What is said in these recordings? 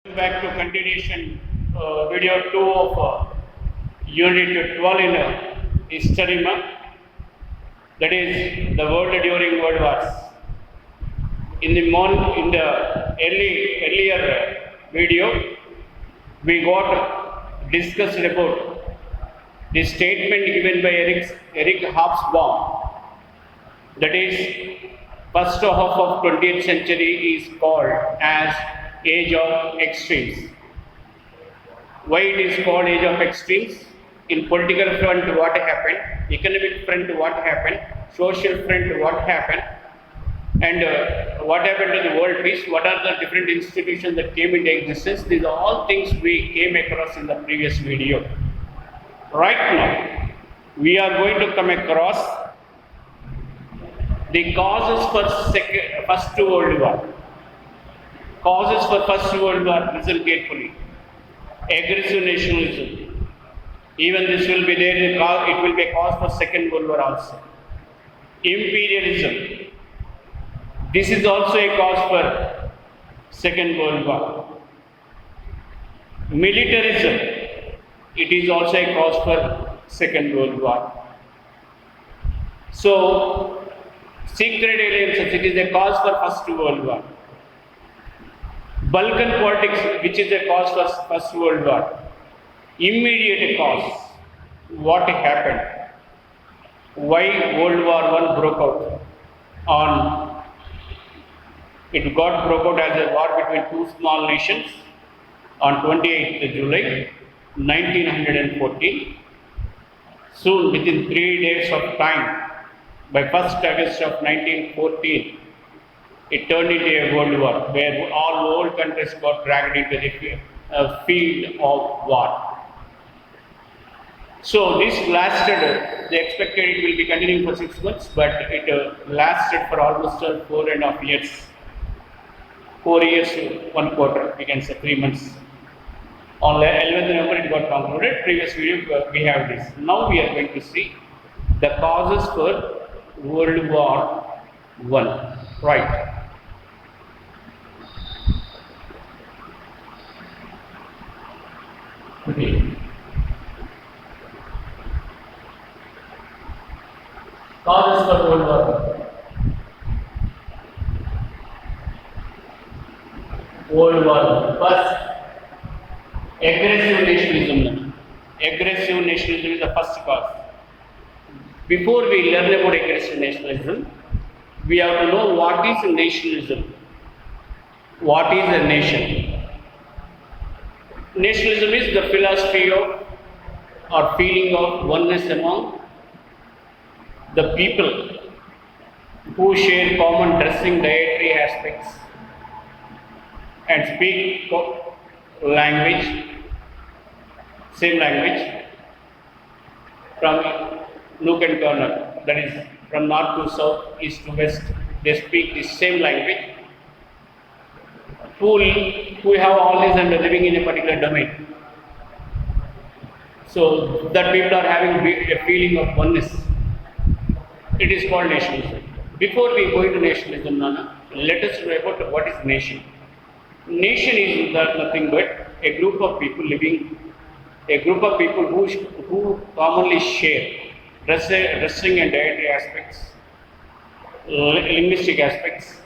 Back to continuation video 2 of unit 12 in history, that is the world during world wars. In the earlier video we got discussed about the statement given by Eric Hobsbawm, that is first half of 20th century is called as age of extremes. Why it is called age of extremes? In political front what happened, economic front what happened, social front what happened, and what happened to the world peace, what are the different institutions that came into existence. These are all things we came across in the previous video. Right now we are going to come across the causes for First World War. Causes for First World War, listen carefully. Aggressive nationalism. Even this will be there, it will be a cause for Second World War also. Imperialism. This is also a cause for Second World War. Militarism. It is also a cause for Second World War. So, secret alliances, it is a cause for First World War. Balkan politics, which is a cause for First World War. Immediate cause, what happened? Why World War I broke out? It got broke out as a war between two small nations on 28th July 1914. Soon, within 3 days of time, by 1st August of 1914, it turned into a world war where all world countries got dragged into the field of war. So this lasted, they expected it will be continuing for 6 months, but it lasted for almost 4.5 years. 4 years, 1 quarter, we can say 3 months. On 11th November it got concluded. Previous video we have this. Now we are going to see the causes for World War I. Right. Okay. Causes for World War I. World War I. First, aggressive nationalism. Aggressive nationalism is the first cause. Before we learn about aggressive nationalism, we have to know what is nationalism. What is a nation? Nationalism is the philosophy of or feeling of oneness among the people who share common dressing, dietary aspects and speak language, same language from nook and corner, that is from north to south, east to west, they speak the same language, who have all this and living in a particular domain. So that people are having a feeling of oneness. It is called nationalism. Before we go into nationalism, let us know about what is nation. Nation is nothing but a group of people living, a group of people who commonly share dressing and dietary aspects, linguistic aspects,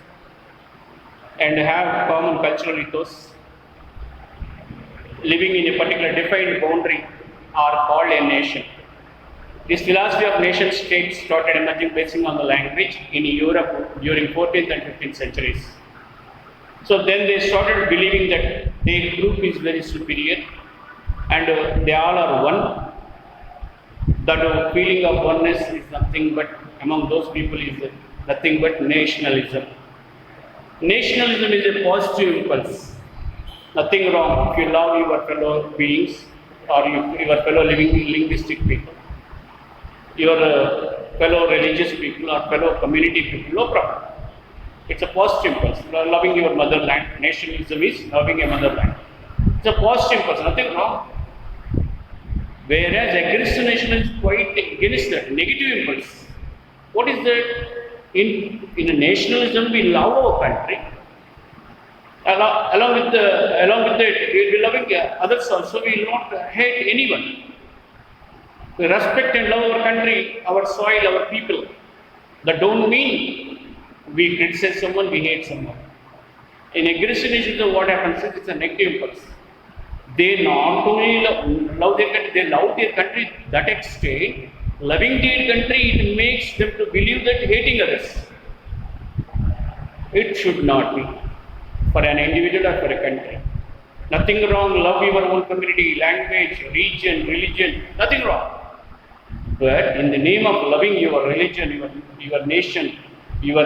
and have common cultural ethos, living in a particular defined boundary, are called a nation. This philosophy of nation states started emerging based on the language in Europe during 14th and 15th centuries. So then they started believing that their group is very superior and they all are one. That feeling of oneness is nothing but, among those people, is nothing but nationalism. Nationalism is a positive impulse. Nothing wrong if you love your fellow beings or your fellow linguistic people, your fellow religious people or fellow community people, no problem. It's a positive impulse. Loving your motherland. Nationalism is loving a motherland. It's a positive impulse, nothing wrong. Whereas aggressive nationalism is quite against that, negative impulse. What is that? In nationalism, we love our country. Along with the emulate, we will be loving others also, we will not hate anyone. We respect and love our country, our soil, our people. That don't mean we criticize someone, we hate someone. In aggressive nationalism, what happens is it's a negative impulse. They not only love their country, they love their country that extent. Loving their country, it makes them to believe that hating others. It should not be for an individual or for a country. Nothing wrong, love your own community, language, region, religion, nothing wrong. But in the name of loving your religion, your nation, your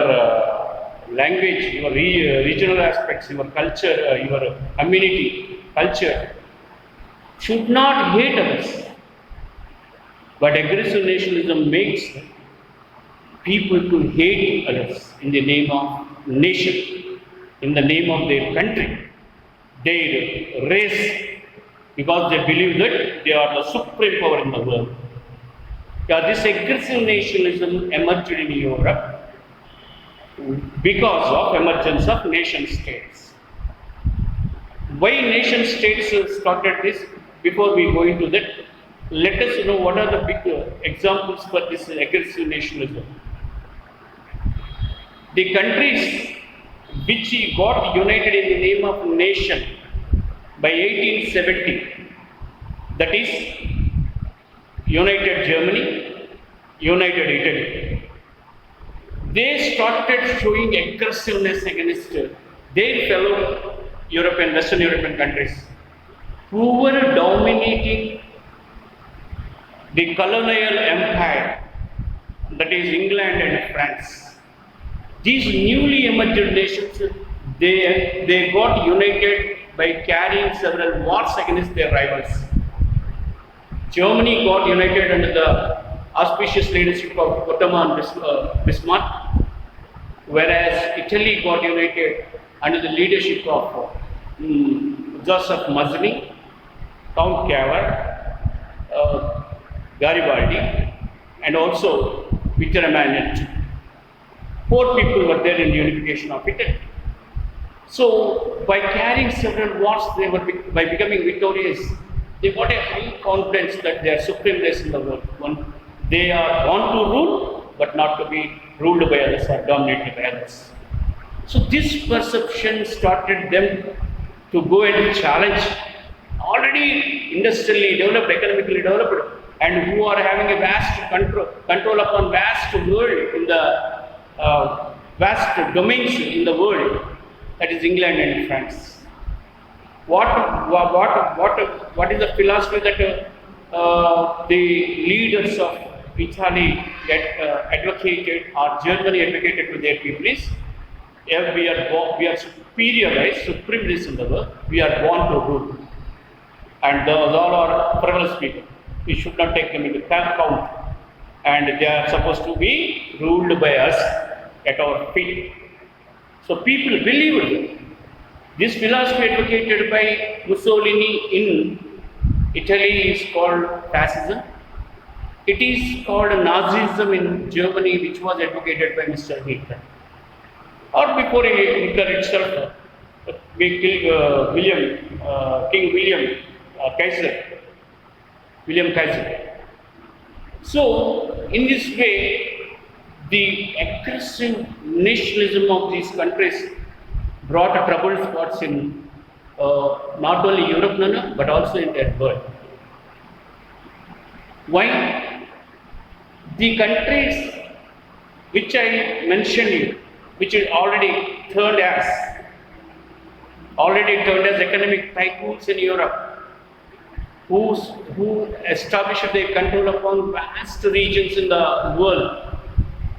language, your regional aspects, your culture, your community, culture, should not hate others. But aggressive nationalism makes people to hate others in the name of nation, in the name of their country, their race, because they believe that they are the supreme power in the world. This aggressive nationalism emerged in Europe because of emergence of nation states. Why nation states started this? Before we go into that, let us know what are the big examples for this aggressive nationalism. The countries which got united in the name of nation by 1870, that is United Germany, United Italy. They started showing aggressiveness against their fellow Western European countries who were dominating the colonial empire, that is England and France. These newly emerged nations, they got united by carrying several wars against their rivals. Germany got united under the auspicious leadership of Ottoman Bismarck, whereas Italy got united under the leadership of Joseph Mazzini, Count Cavour, Garibaldi, and also Victor Emmanuel. 4 people were there in the unification of Italy. So, by carrying several wars, by becoming victorious, they got a high confidence that they are supreme race in the world. They are born to rule, but not to be ruled by others or dominated by others. So this perception started them to go and challenge already industrially developed, economically developed, and who are having a vast control upon vast world in the vast domains in the world, that is England and France. What is the philosophy that the leaders of Italy advocated or Germany advocated to their people is, we are superior race, supreme race in the world, we are born to rule. And those all are frivolous people. We should not take them into account. And they are supposed to be ruled by us at our feet. So people believed it. This philosophy advocated by Mussolini in Italy is called fascism. It is called Nazism in Germany, which was advocated by Mr. Hitler. Or before Hitler itself, King William Kaiser. So, in this way, the aggressive nationalism of these countries brought trouble spots in not only Europe, but also in their world. Why? The countries which I mentioned, which is already turned as economic tycoons in Europe, who established their control upon vast regions in the world,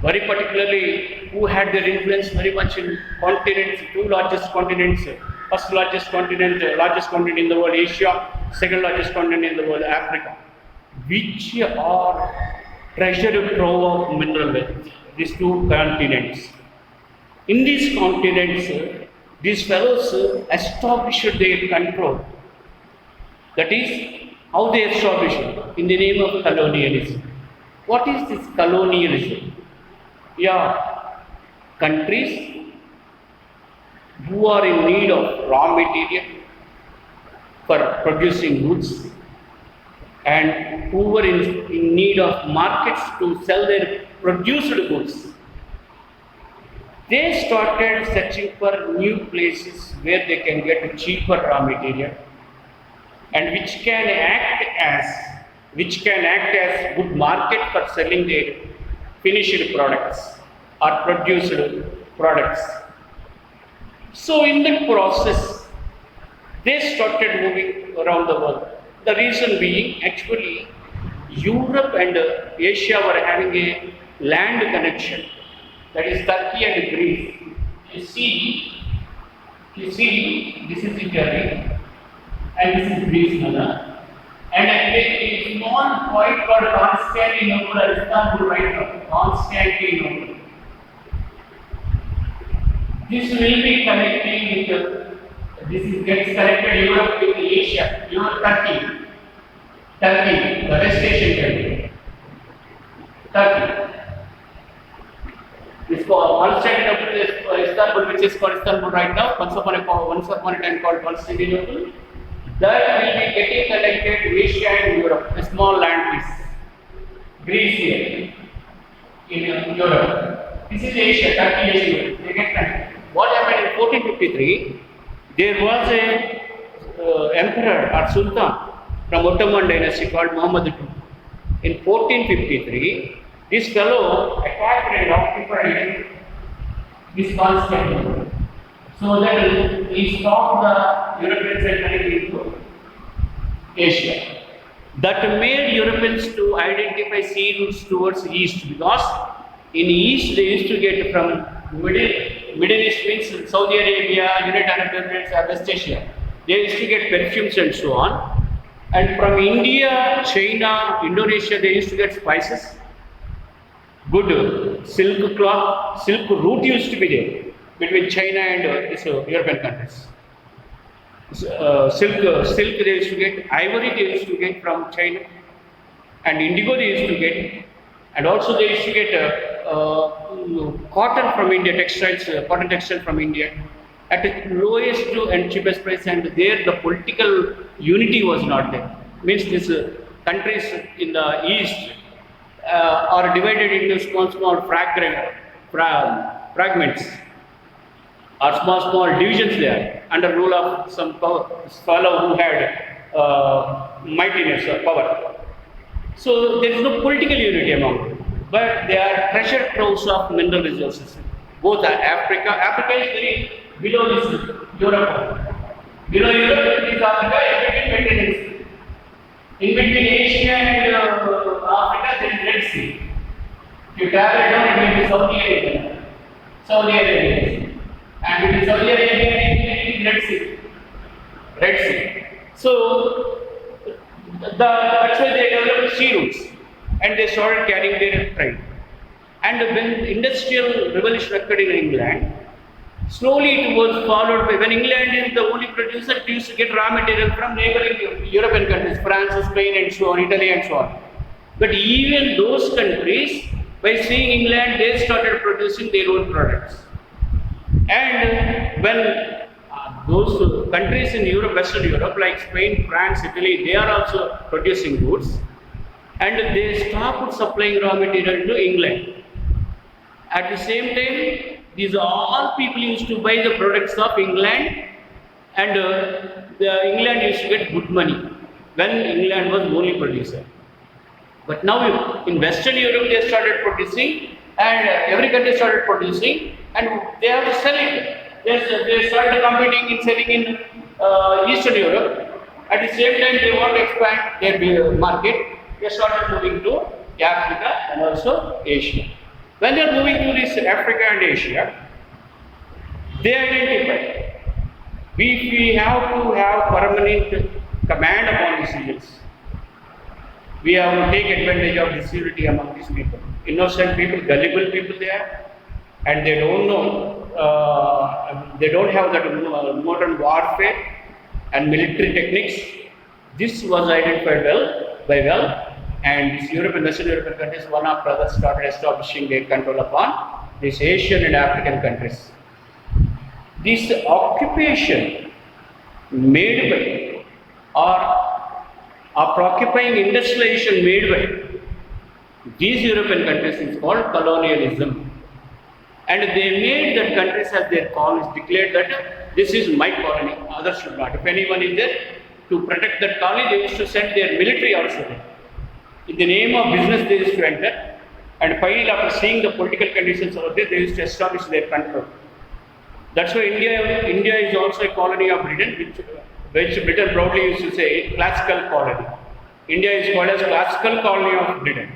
very particularly who had their influence very much in continents, 2 largest continents, first largest continent in the world, Asia, second largest continent in the world, Africa, which are treasure trove of mineral wealth, these 2 continents. In these continents, these fellows established their control. That is, how they established it? In the name of colonialism. What is this colonialism? Countries who are in need of raw material, for producing goods and who were in need of markets to sell their produced goods. They started searching for new places where they can get cheaper raw material and which can act as good market for selling their finished products or produced products. So in that process, they started moving around the world. The reason being, actually, Europe and Asia were having a land connection, that is Turkey and Greece. You see, this is Italy and this is Greece now. And a small point called Constantinople, Istanbul right now. Constantinople. This will be connecting with gets connected Europe with Asia, Turkey, the West Asian country. It's called Constantinople, Istanbul, which is called Istanbul right now. Once upon a time called Constantinople. That will be getting connected to Asia and Europe, a small land piece. Greece here, in Europe. This is Asia, Turkey, Asia. They get connected. What happened in 1453? There was a emperor or sultan from Ottoman dynasty called Muhammad II. In 1453, this fellow attacked and occupied this Constantinople. So that he stopped the Europeans entering into Asia. That made Europeans to identify sea routes towards east, because in east they used to get from Middle East, means Saudi Arabia, United Arab Emirates, West Asia. They used to get perfumes and so on. And from India, China, Indonesia, they used to get spices. Good silk cloth, silk route used to be there between China and European countries. Silk they used to get, ivory they used to get from China, and indigo they used to get, and also they used to get cotton from India, cotton textile from India at the lowest and cheapest price, and there the political unity was not there. Means these countries in the east are divided into small fragments or small divisions there under rule of some fellow who had mightiness or power. So there is no political unity among them, but they are treasure troves of mineral resources. Both are Africa. Africa is very below this Europe. Below Europe is Africa, in between in between Asia and Africa, there is Red Sea. If you travel down, it will be Saudi Arabia. And between Saudi Arabia and Red Sea. So that's why they developed sea routes and they started carrying their trade. And when industrial revolution occurred in England, slowly it was followed by, when England is the only producer, it used to get raw material from neighboring European countries, France, Spain and so on, Italy and so on. But even those countries, by seeing England, they started producing their own products. And when those countries in Europe, Western Europe, like Spain, France, Italy, they are also producing goods, and they stopped supplying raw material to England. At the same time, these all people used to buy the products of England, and England used to get good money when England was the only producer. But now in Western Europe they started producing, and every country started producing, and they have to sell it. They started competing in selling in Eastern Europe. At the same time, they want to expand their market. They started moving to Africa and also Asia. When they are moving to this Africa and Asia, they identify we have to have permanent command upon these regions. We have to take advantage of this unity among these people. Innocent people, gullible people they are, and they don't know. They don't have that modern warfare and military techniques. This was identified well, and these European, Western European countries, one after other, started establishing their control upon these Asian and African countries. This occupation made by are occupying industrialization made by these European countries is called colonialism. And they made that countries as their colonies, declared that this is my colony, others should not. If anyone is there to protect that colony, they used to send their military also there. In the name of business, they used to enter, and finally, after seeing the political conditions over there, they used to establish their control. That's why India is also a colony of Britain, which Britain proudly used to say classical colony. India is called as classical colony of Britain.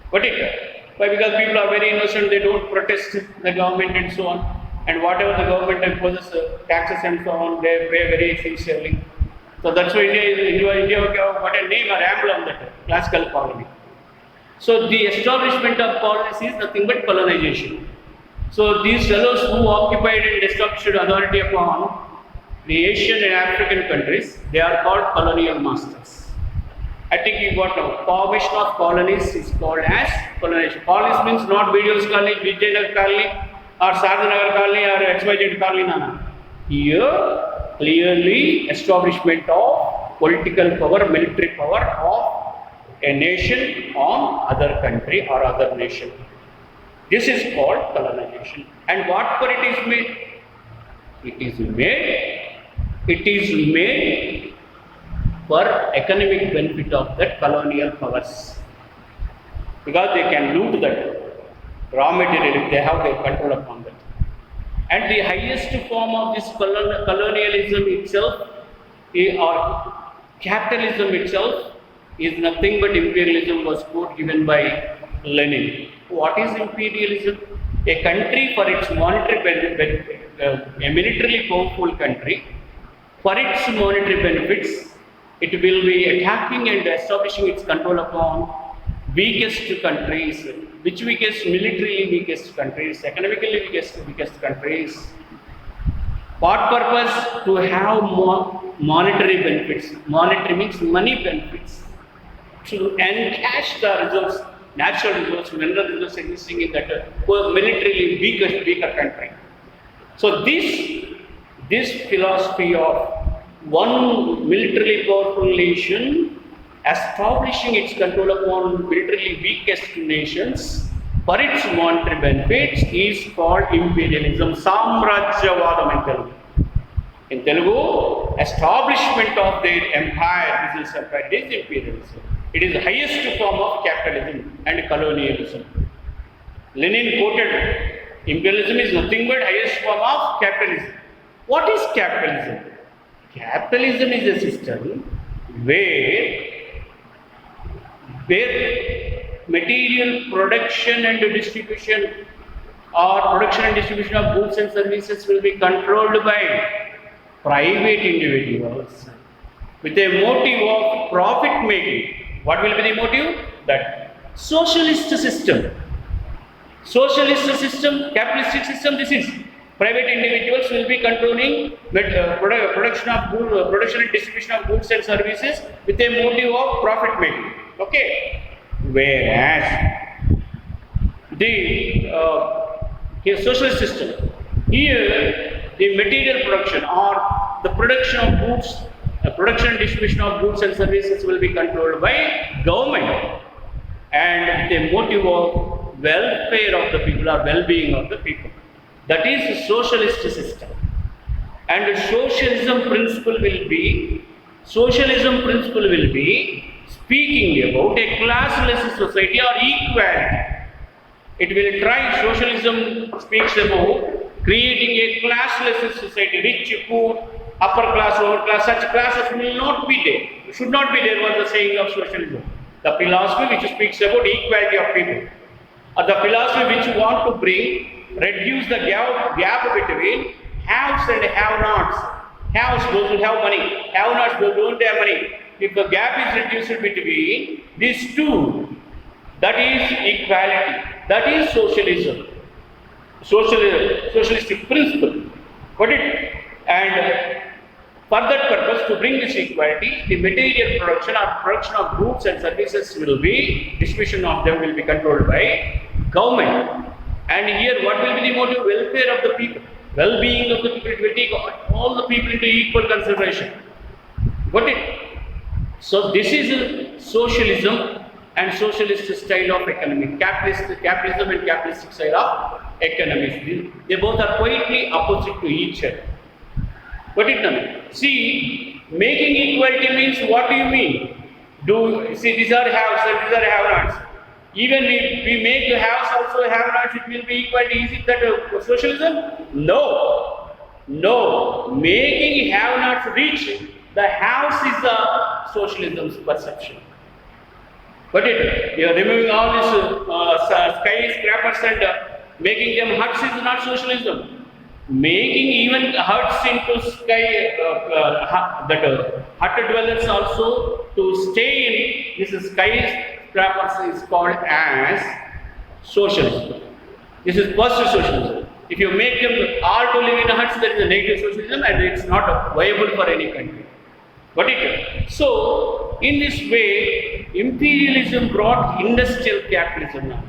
Why? Because people are very innocent, they don't protest the government and so on. And whatever the government imposes taxes and so on, they pay very sincerely. So that's why India got a name or emblem, that classical colony. So the establishment of colonies is nothing but colonization. So these fellows who occupied and established authority upon the Asian and African countries, they are called colonial masters. I think you got now. Formation of colonies is called as colonization. Colonies means not BDO's colony, Vijayanagar colony, or Sardhanagar colony, or XYZ colony. No. Here, clearly establishment of political power, military power of a nation on other country or other nation. This is called colonization. And what for it is made? It is made for economic benefit of the colonial powers, because they can loot that raw material if they have their control upon that. And the highest form of this colonialism itself, or capitalism itself, is nothing but imperialism, was quote given by Lenin. What is imperialism? A country for its monetary benefit, a militarily powerful country, for its monetary benefits, it will be attacking and establishing its control upon weakest countries. Which weakest? Militarily weakest countries, economically weakest countries. What purpose? To have more monetary benefits. Monetary means money benefits. To encash the resources, natural resources, mineral resources existing in that militarily weaker country. So this philosophy of one militarily powerful nation establishing its control upon militarily weakest nations for its monetary benefits is called imperialism. Samrajyavadam in Telugu. In Telugu, establishment of their empire, business empire, is imperialism. It is the highest form of capitalism and colonialism. Lenin quoted, imperialism is nothing but highest form of capitalism. What is capitalism? Capitalism is a system where material production and distribution or production and distribution of goods and services will be controlled by private individuals with a motive of profit making. What will be the motive? That socialist system, capitalistic system, this is. Private individuals will be controlling production and distribution of goods and services with a motive of profit making. Okay. Whereas the socialist system, here the material production or the production of goods, production and distribution of goods and services will be controlled by government, and with a motive of welfare of the people or well-being of the people. That is the socialist system. And the socialism principle will be speaking about a classless society or equality. It will try, socialism speaks about creating a classless society, rich, poor, upper class, lower class. Such classes will not be there, should not be there, was the saying of socialism. The philosophy which speaks about equality of people, or the philosophy which want to reduce the gap between haves and have-nots. Haves, those who have money. Have-nots, those who don't have money. If the gap is reduced between these two, that is equality. That is socialism. Socialistic principle. Got it? And for that purpose, to bring this equality, the material production or production of goods and services will be, distribution of them will be controlled by government. And here, what will be the motive? Welfare of the people, well-being of the people. It will take all the people into equal consideration. Got it? So this is socialism and socialist style of economy, capitalism and capitalistic style of economy. They both are quietly opposite to each other. What it means? See, making equality means what do you mean? See, these are haves and these are have-nots. Even we make the haves also have-nots, it will be equality. Is it that socialism? No. No. Making have-nots rich, the haves is the socialism's perception. But you are removing all these skyscrapers and making them huts is not socialism. Making even huts into hut dwellers also to stay in this skyscrapers is called as socialism. This is positive socialism. If you make them all to live in huts, that is a negative socialism and it's not viable for any country. So, in this way, imperialism brought industrial capitalism now.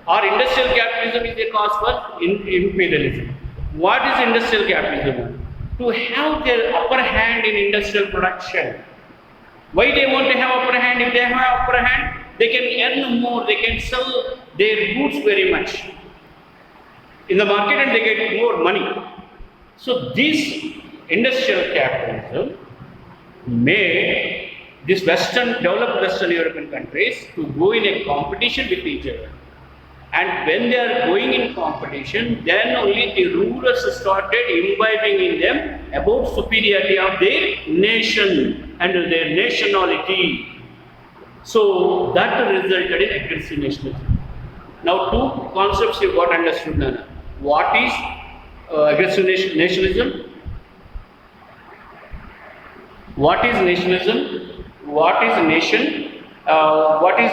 Or industrial capitalism is a cause for imperialism. What is industrial capitalism? To have their upper hand in industrial production. Why they want to have upper hand? If they have upper hand, they can earn more, they can sell their goods very much in the market and they get more money. So this industrial capitalism made these developed Western European countries to go in a competition with each other. And when they are going in competition, then only the rulers started imbibing in them about superiority of their nation and their nationality. So that resulted in aggressive nationalism. Now two concepts you got understood now. What is aggressive nationalism? What is nationalism? What is nation? What is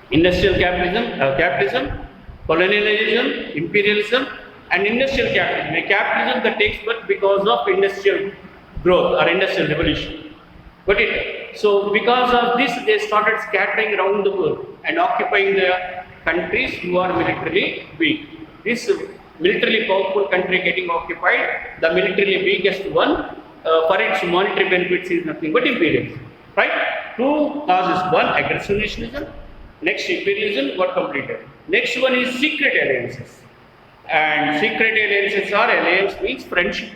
industrial capitalism, colonialism, imperialism, and industrial capitalism. A capitalism that takes birth because of industrial growth or industrial revolution. So because of this, they started scattering around the world and occupying the countries who are militarily weak. This militarily powerful country getting occupied, the militarily weakest one, for its monetary benefits is nothing but imperialism. Right? Two causes. One, aggressive nationalism. Next, imperialism got completed. Next one is secret alliances. And secret alliances are, alliance means friendship.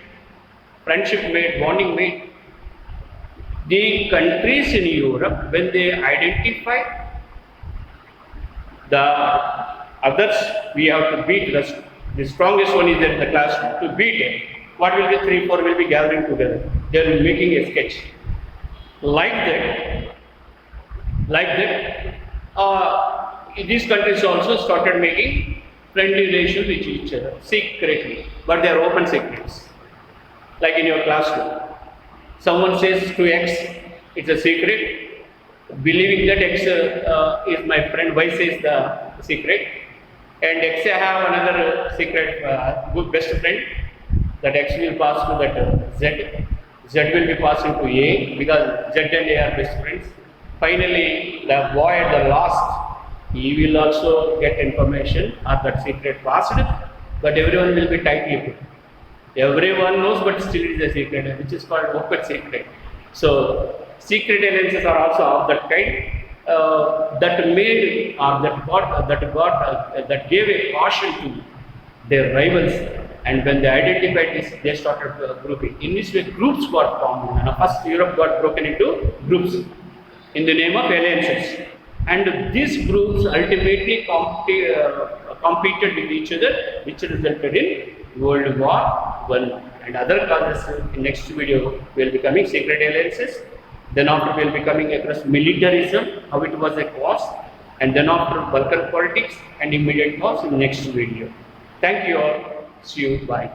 Friendship made, bonding made. The countries in Europe, when they identify the others, we have to beat the strongest one is there in the class to beat it. What will be 3, 4 will be gathering together. They will be making a sketch. Like that, these countries also started making friendly relations with each other secretly, but they are open secrets. Like in your classroom, someone says to X, it's a secret, believing that X is my friend, Y says the secret, and X have another secret, good best friend, that X will pass to that Z. Z will be passing to A because Z and A are best friends. Finally, the boy at the last, he will also get information or that secret passed, but everyone will be tightly put. Everyone knows, but still it is a secret, which is called open secret. So, secret alliances are also of that kind that made or that gave a caution to their rivals. And when they identified this, they started grouping. In this way, groups got formed. And first, Europe got broken into groups in the name of alliances. And these groups ultimately competed with each other, which resulted in World War I. And other causes in next video will be coming secret alliances. Then after will be coming across militarism, how it was a cause. And then after Balkan politics and immediate cause in next video. Thank you all. See you. Bye.